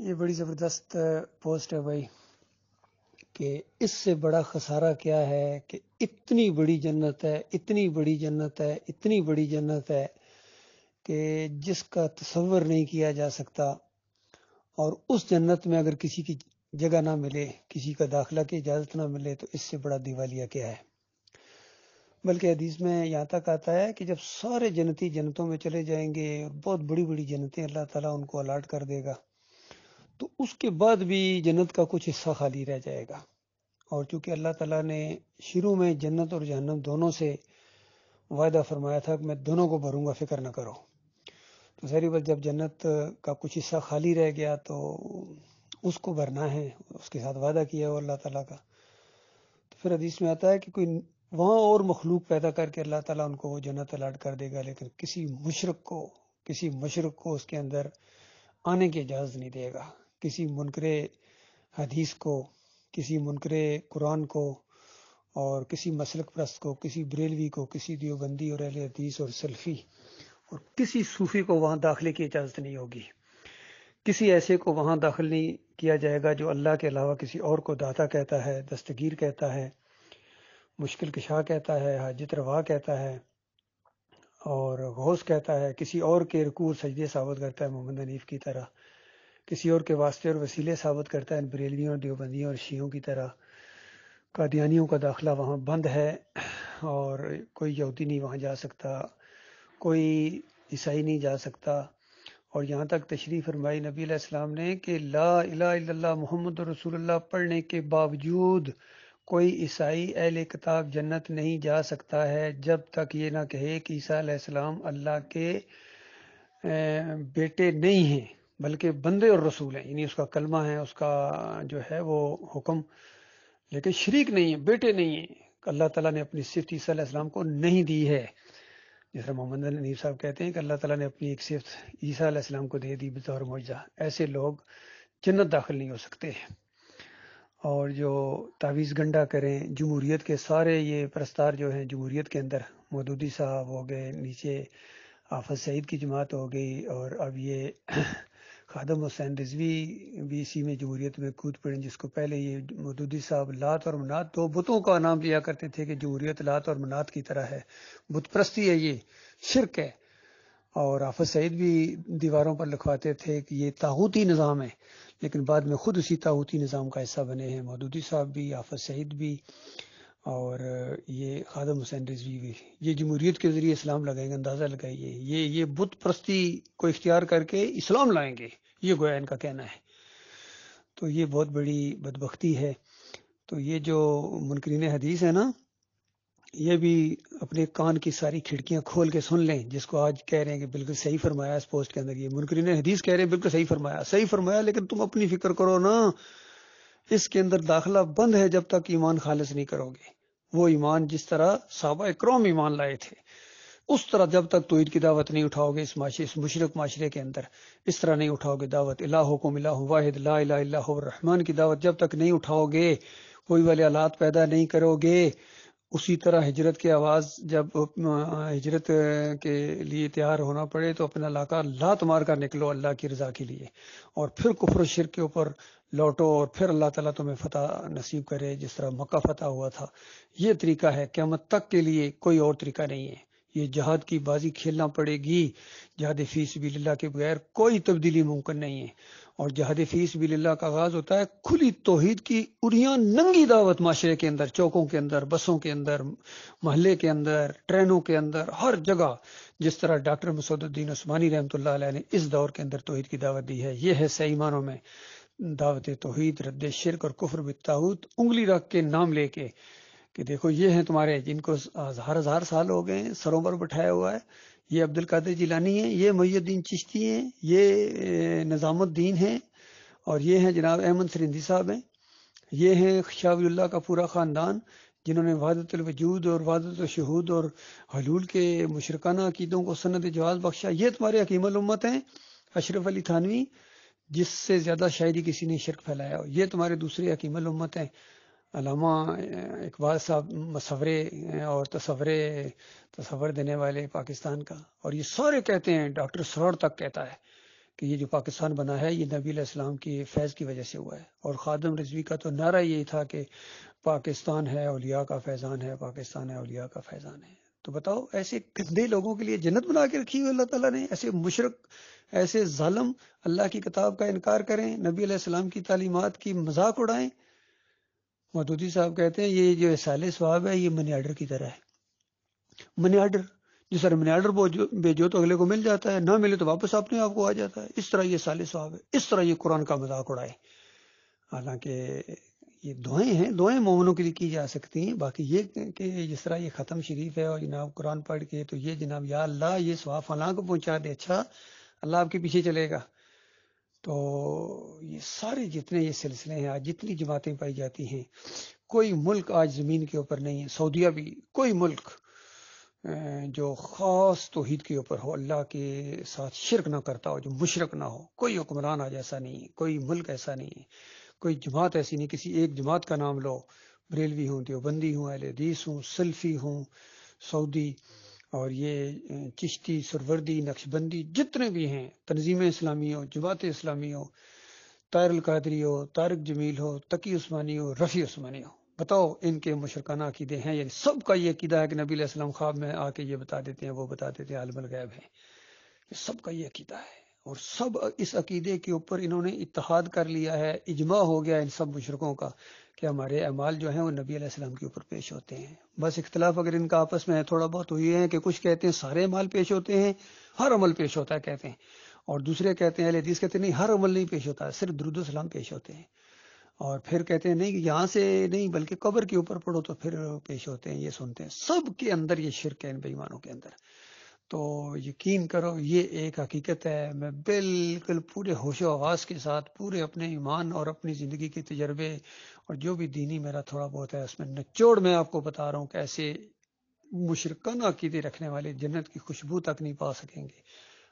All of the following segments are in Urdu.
یہ بڑی زبردست پوسٹ ہے بھائی کہ اس سے بڑا خسارہ کیا ہے کہ اتنی بڑی جنت ہے، اتنی بڑی جنت ہے، اتنی بڑی جنت ہے کہ جس کا تصور نہیں کیا جا سکتا، اور اس جنت میں اگر کسی کی جگہ نہ ملے، کسی کا داخلہ کی اجازت نہ ملے تو اس سے بڑا دیوالیہ کیا ہے۔ بلکہ حدیث میں یہاں تک آتا ہے کہ جب سارے جنتی جنتوں میں چلے جائیں گے اور بہت بڑی بڑی جنتیں اللہ تعالیٰ ان کو الاٹ کر دے گا، تو اس کے بعد بھی جنت کا کچھ حصہ خالی رہ جائے گا۔ اور چونکہ اللہ تعالیٰ نے شروع میں جنت اور جہنم دونوں سے وعدہ فرمایا تھا کہ میں دونوں کو بھروں گا، فکر نہ کرو، تو ظاہری بات جب جنت کا کچھ حصہ خالی رہ گیا تو اس کو بھرنا ہے، اس کے ساتھ وعدہ کیا ہو اللہ تعالیٰ کا۔ تو پھر حدیث میں آتا ہے کہ کوئی وہاں اور مخلوق پیدا کر کے اللہ تعالیٰ ان کو وہ جنت الاٹ کر دے گا، لیکن کسی مشرک کو اس کے اندر آنے کی اجازت نہیں دے گا، کسی منکر حدیث کو، کسی منکر قرآن کو، اور کسی مسلک پرست کو، کسی بریلوی کو، کسی دیوبندی اور اہل حدیث اور سلفی اور کسی صوفی کو وہاں داخلے کی اجازت نہیں ہوگی۔ کسی ایسے کو وہاں داخل نہیں کیا جائے گا جو اللہ کے علاوہ کسی اور کو داتا کہتا ہے، دستگیر کہتا ہے، مشکل کشا کہتا ہے، حاجت روا کہتا ہے اور غوث کہتا ہے، کسی اور کے رکوع سجدے ثابت کرتا ہے محمد حنیف کی طرح، کسی اور کے واسطے اور وسیلے ثابت کرتا ہے بریلویوں اور دیوبندیوں اور شیعوں کی طرح۔ قادیانیوں کا داخلہ وہاں بند ہے، اور کوئی یہودی نہیں وہاں جا سکتا، کوئی عیسائی نہیں جا سکتا۔ اور یہاں تک تشریف فرمائی نبی علیہ السلام نے کہ لا الہ الا اللہ محمد رسول اللہ پڑھنے کے باوجود کوئی عیسائی اہل کتاب جنت نہیں جا سکتا ہے جب تک یہ نہ کہے کہ عیسیٰ علیہ السلام اللہ کے بیٹے نہیں ہیں بلکہ بندے اور رسول ہیں، یعنی اس کا کلمہ ہے، اس کا جو ہے وہ حکم، لیکن شریک نہیں ہے، بیٹے نہیں ہیں۔ اللہ تعالیٰ نے اپنی صفت عیسیٰ علیہ السلام کو نہیں دی ہے، جس طرح محمد حنیف صاحب کہتے ہیں کہ اللہ تعالیٰ نے اپنی ایک صفت عیسیٰ علیہ السلام کو دے دی بطور معجزہ۔ ایسے لوگ جنت داخل نہیں ہو سکتے۔ اور جو تعویذ گنڈا کریں، جمہوریت کے سارے یہ پرستار جو ہیں جمہوریت کے اندر، مودودی صاحب ہو گئے، نیچے حافظ سعید کی جماعت ہو گئی، اور اب یہ خادم حسین رضوی بھی اسی میں جمہوریت میں کود پڑے، جس کو پہلے یہ مودودی صاحب لات اور منات، دو بتوں کا نام لیا کرتے تھے کہ جمہوریت لات اور منات کی طرح ہے، بت پرستی ہے، یہ شرک ہے۔ اور حافظ سعید بھی دیواروں پر لکھواتے تھے کہ یہ طاغوتی نظام ہے، لیکن بعد میں خود اسی طاغوتی نظام کا حصہ بنے ہیں، مودودی صاحب بھی، حافظ سعید بھی، اور یہ خادم حسین رضوی بھی۔ یہ جمہوریت کے ذریعے اسلام لگائیں گے، اندازہ لگائیے، یہ بت پرستی کو اختیار کر کے اسلام لائیں گے، یہ گویا ان کا کہنا ہے۔ تو یہ بہت بڑی بدبختی ہے۔ تو یہ جو منکرین حدیث ہے نا، یہ بھی اپنے کان کی ساری کھڑکیاں کھول کے سن لیں، جس کو آج کہہ رہے ہیں کہ بالکل صحیح فرمایا اس پوسٹ کے اندر، یہ منکرین حدیث کہہ رہے ہیں بالکل صحیح فرمایا، لیکن تم اپنی فکر کرو نا، اس کے اندر داخلہ بند ہے جب تک ایمان خالص نہیں کرو گے۔ وہ ایمان جس طرح صحابہ اکرام ایمان لائے تھے، اس طرح جب تک توحید کی دعوت نہیں اٹھاؤ گے اس مشرک معاشرے کے اندر، اس طرح نہیں اٹھاؤ گے دعوت الہکم الہ واحد لا الہ الا هو الرحمن کی دعوت جب تک نہیں اٹھاؤ گے، وہی والے حالات پیدا نہیں کرو گے، اسی طرح ہجرت کی آواز جب ہجرت کے لیے تیار ہونا پڑے تو اپنا علاقہ لات مار کر نکلو اللہ کی رضا کے لیے، اور پھر کفر و شرک کے اوپر لوٹو، اور پھر اللہ تعالیٰ تمہیں فتح نصیب کرے جس طرح مکہ فتح ہوا تھا۔ یہ طریقہ ہے، قیامت تک کے لیے کوئی اور طریقہ نہیں ہے۔ یہ جہاد کی بازی کھیلنا پڑے گی، جہاد فی سبیل اللہ کے بغیر کوئی تبدیلی ممکن نہیں ہے۔ اور جہاد فی سبیل اللہ کا آغاز ہوتا ہے کھلی توحید کی اڑیاں ننگی دعوت، معاشرے کے اندر، چوکوں کے اندر، بسوں کے اندر، محلے کے اندر، ٹرینوں کے اندر، ہر جگہ، جس طرح ڈاکٹر مسعود الدین عثمانی رحمۃ اللہ علیہ نے اس دور کے اندر توحید کی دعوت دی ہے۔ یہ ہے صحیح معنوں میں دعوت توحید، رد شرک اور کفر بالطاغوت، انگلی رکھ کے نام لے کے کہ دیکھو یہ ہیں تمہارے جن کو ہزار سال ہو گئے ہیں سروں پر بٹھایا ہوا ہے، یہ عبد القادر جیلانی ہیں، یہ محی الدین چشتی ہیں، یہ نظام الدین ہیں، اور یہ ہیں جناب احمد سرندی صاحب ہیں، یہ ہیں شاہ ولی اللہ کا پورا خاندان، جنہوں نے وحدت الوجود اور وحدت الشہود اور حلول کے مشرکانہ عقیدوں کو سند جواز بخشا۔ یہ تمہارے حکیم الامت ہیں، اشرف علی تھانوی، جس سے زیادہ شاعری کسی نے شرک پھیلایا ہو۔ یہ تمہارے دوسرے حکیم الامت ہیں، علامہ اقبال صاحب، مصورے اور تصور دینے والے پاکستان کا۔ اور یہ سارے کہتے ہیں، ڈاکٹر سروڑ تک کہتا ہے کہ یہ جو پاکستان بنا ہے یہ نبی علیہ السلام کی فیض کی وجہ سے ہوا ہے، اور خادم رضوی کا تو نعرہ یہی تھا کہ پاکستان ہے اولیاء کا فیضان ہے، پاکستان ہے اولیاء کا فیضان ہے۔ تو بتاؤ ایسے گندے لوگوں کے لیے جنت بنا کے رکھی ہوئی اللہ تعالیٰ نے، ایسے مشرک، ایسے ظالم اللہ کی کتاب کا انکار کریں، نبی علیہ السلام کی تعلیمات کی مذاق اڑائیں۔ مودودی صاحب کہتے ہیں یہ جو اصالِ ثواب ہے یہ منی آرڈر کی طرح ہے، منی آرڈر، جس طرح منی آرڈر بھیجو تو اگلے کو مل جاتا ہے، نہ ملے تو واپس اپنے آپ کو آ جاتا ہے، اس طرح یہ اصالِ ثواب ہے، اس طرح یہ قرآن کا مذاق اڑائے۔ حالانکہ یہ دعائیں ہیں، دعائیں مومنوں کے لیے کی جا سکتی ہیں، باقی یہ کہ جس طرح یہ ختم شریف ہے اور جناب قرآن پڑھ کے تو یہ جناب یا اللہ یہ ثواب فلاں کو پہنچا دے، اچھا اللہ آپ کے پیچھے چلے گا۔ تو یہ سارے جتنے یہ سلسلے ہیں آج جتنی جماعتیں پائی جاتی ہیں، کوئی ملک آج زمین کے اوپر نہیں ہے، سعودیہ بھی کوئی ملک جو خاص توحید کے اوپر ہو، اللہ کے ساتھ شرک نہ کرتا ہو، جو مشرک نہ ہو، کوئی حکمران آج ایسا نہیں ہے، کوئی ملک ایسا نہیں ہے، کوئی جماعت ایسی نہیں، کسی ایک جماعت کا نام لو، بریلوی ہوں، دیوبندی ہوں، اہل حدیث ہوں، سلفی ہوں، سعودی، اور یہ چشتی، سروردی، نقشبندی، جتنے بھی ہیں، تنظیم اسلامی ہو، جماعت اسلامی ہو، طاہر القادری ہو، طارق جمیل ہو، تقی عثمانی ہو، رفیع عثمانی ہو، بتاؤ ان کے مشرکانہ عقیدے ہیں؟ یعنی سب کا یہ عقیدہ ہے کہ نبی علیہ السلام خواب میں آ کے یہ بتا دیتے ہیں، وہ بتا دیتے ہیں، عالم الغیب ہے، یہ سب کا یہ عقیدہ ہے، اور سب اس عقیدے کے اوپر انہوں نے اتحاد کر لیا ہے، اجماع ہو گیا ان سب مشرکوں کا کہ ہمارے اعمال جو ہیں وہ نبی علیہ السلام کے اوپر پیش ہوتے ہیں۔ بس اختلاف اگر ان کا آپس میں ہے تھوڑا بہت تو یہ ہے کہ کچھ کہتے ہیں سارے اعمال پیش ہوتے ہیں، ہر عمل پیش ہوتا ہے کہتے ہیں، اور دوسرے کہتے ہیں، اہل حدیث کہتے ہیں نہیں ہر عمل نہیں پیش ہوتا ہے، صرف درود و سلام پیش ہوتے ہیں، اور پھر کہتے ہیں نہیں یہاں سے نہیں بلکہ قبر کے اوپر پڑھو تو پھر پیش ہوتے ہیں، یہ سنتے ہیں۔ سب کے اندر یہ شرک ہے ان بے ایمانوں کے اندر۔ تو یقین کرو یہ ایک حقیقت ہے، میں بالکل پورے ہوش و حواس کے ساتھ پورے اپنے ایمان اور اپنی زندگی کے تجربے اور جو بھی دینی میرا تھوڑا بہت ہے اس میں نچوڑ میں آپ کو بتا رہا ہوں کہ ایسے مشرکانہ عقیدے رکھنے والے جنت کی خوشبو تک نہیں پا سکیں گے،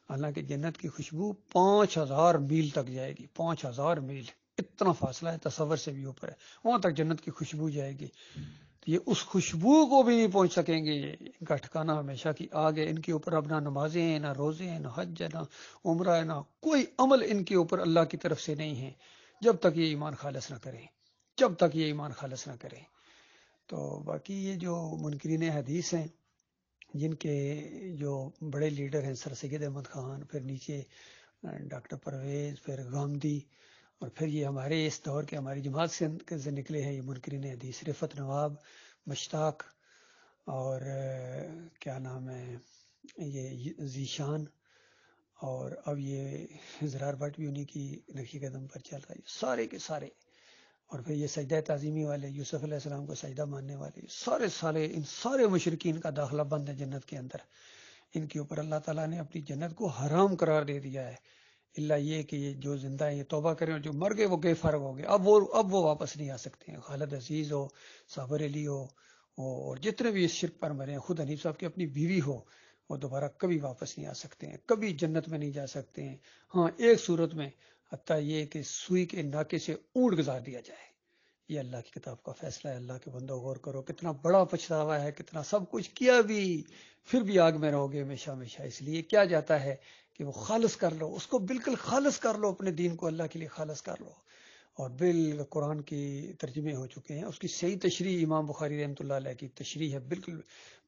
حالانکہ جنت کی خوشبو 5000 میل تک جائے گی، 5000 میل، اتنا فاصلہ ہے، تصور سے بھی اوپر ہے، وہاں تک جنت کی خوشبو جائے گی۔ یہ اس خوشبو کو بھی نہیں پہنچ سکیں گے، ان کا ٹھکانہ ہمیشہ کی آگ ہے، ان کے اوپر اب نہ نمازیں ہیں، نہ روزے ہیں، نہ حج ہے، نہ عمرہ ہے، نہ کوئی عمل ان کے اوپر اللہ کی طرف سے نہیں ہے، جب تک یہ ایمان خالص نہ کریں، جب تک یہ ایمان خالص نہ کریں۔ تو باقی یہ جو منکرین حدیث ہیں، جن کے جو بڑے لیڈر ہیں سر سید احمد خان، پھر نیچے ڈاکٹر پرویز، پھر گامدی، اور پھر یہ ہمارے اس دور کے ہماری جماعت سے نکلے ہیں یہ منکرین حدیث، رفعت نواب، مشتاق، اور کیا نام ہے یہ ذیشان، اور اب یہ زرار بٹ بھی انہی کی نقش قدم پر چل رہا ہے، سارے کے سارے، اور پھر یہ سجدہ تعظیمی والے، یوسف علیہ السلام کو سجدہ ماننے والے، سارے ان سارے مشرکین کا داخلہ بند ہے جنت کے اندر، ان کے اوپر اللہ تعالیٰ نے اپنی جنت کو حرام قرار دے دیا ہے، اللہ یہ کہ یہ جو زندہ ہیں یہ توبہ کریں، اور جو مر گئے وہ گئے فرغ ہو گئے، اب وہ واپس نہیں آ سکتے ہیں، خالد عزیز ہو، صابر علی ہو، اور جتنے بھی اس شرک پر مرے ہیں، خود حنیف صاحب کی اپنی بیوی ہو، وہ دوبارہ کبھی واپس نہیں آ سکتے ہیں، کبھی جنت میں نہیں جا سکتے ہیں، ہاں ایک صورت میں، حتیٰ یہ کہ سوئی کے ناکے سے اونٹ گزار دیا جائے۔ یہ اللہ کی کتاب کا فیصلہ ہے، اللہ کے بندو غور کرو، کتنا بڑا پچھتاوا ہے، کتنا سب کچھ کیا بھی پھر بھی آگ میں رہو گے ہمیشہ ہمیشہ، اس لیے کیا جاتا ہے کہ وہ خالص کر لو، اس کو بالکل خالص کر لو، اپنے دین کو اللہ کے لیے خالص کر لو، اور بالکل قرآن کی ترجمے ہو چکے ہیں، اس کی صحیح تشریح امام بخاری رحمۃ اللہ علیہ کی تشریح ہے، بالکل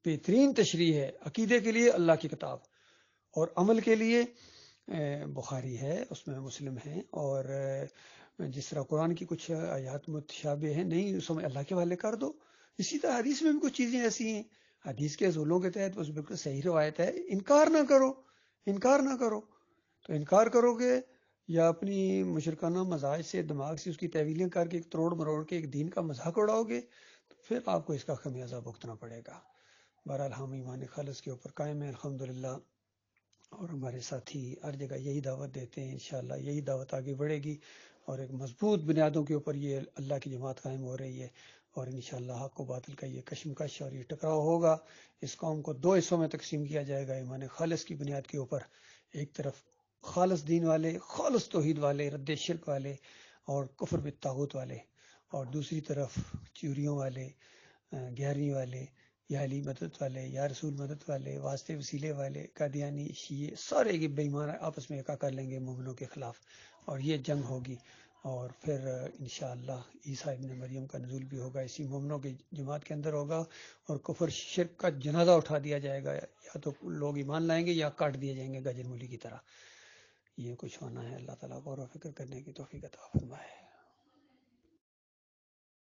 بہترین تشریح ہے، عقیدے کے لیے اللہ کی کتاب، اور عمل کے لیے بخاری ہے، اس میں مسلم ہیں، اور جس طرح قرآن کی کچھ آیات متشابہ ہیں، نہیں سمجھ اللہ کے حوالے کر دو، اسی طرح حدیث میں بھی کچھ چیزیں ایسی ہیں، حدیث کے اصولوں کے تحت بس بالکل صحیح روایت ہے، انکار نہ کرو، انکار نہ کرو، تو انکار کرو گے یا اپنی مشرکانہ مزاج سے دماغ سے اس کی تعویلیں کر کے ایک تروڑ مروڑ کے ایک دین کا مذاق اڑاؤ گے، تو پھر آپ کو اس کا خمیازہ بھگتنا پڑے گا۔ بہرحال ہم ایمان خالص کے اوپر قائم ہیں الحمدللہ، اور ہمارے ساتھی ہر جگہ یہی دعوت دیتے ہیں، انشاءاللہ یہی دعوت آگے بڑھے گی، اور ایک مضبوط بنیادوں کے اوپر یہ اللہ کی جماعت قائم ہو رہی ہے، اور انشاءاللہ حق و باطل کا یہ کشمکش اور یہ ٹکراؤ ہوگا، اس قوم کو دو حصوں میں تقسیم کیا جائے گا، ایمان خالص کی بنیاد کے اوپر، ایک طرف خالص دین والے، خالص توحید والے، رد شرک والے اور کفر بالطاغوت والے، اور دوسری طرف چوریوں والے، گیارہویں والے، یا علی مدد والے، یا رسول مدد والے، واسطے وسیلے والے، قادیانی، شیعہ، سارے کے بے ایمان آپس میں ایکا کر لیں گے مومنوں کے خلاف، اور یہ جنگ ہوگی، اور پھر انشاءاللہ عیسیٰ ابن مریم کا نزول بھی ہوگا، اسی مومنوں کی جماعت کے اندر ہوگا، اور کفر شرک کا جنازہ اٹھا دیا جائے گا، یا تو لوگ ایمان لائیں گے یا کاٹ دیے جائیں گے گاجر مولی کی طرح۔ یہ کچھ ہونا ہے۔ اللہ تعالیٰ غور و فکر کرنے کی توفیق عطا فرمائے۔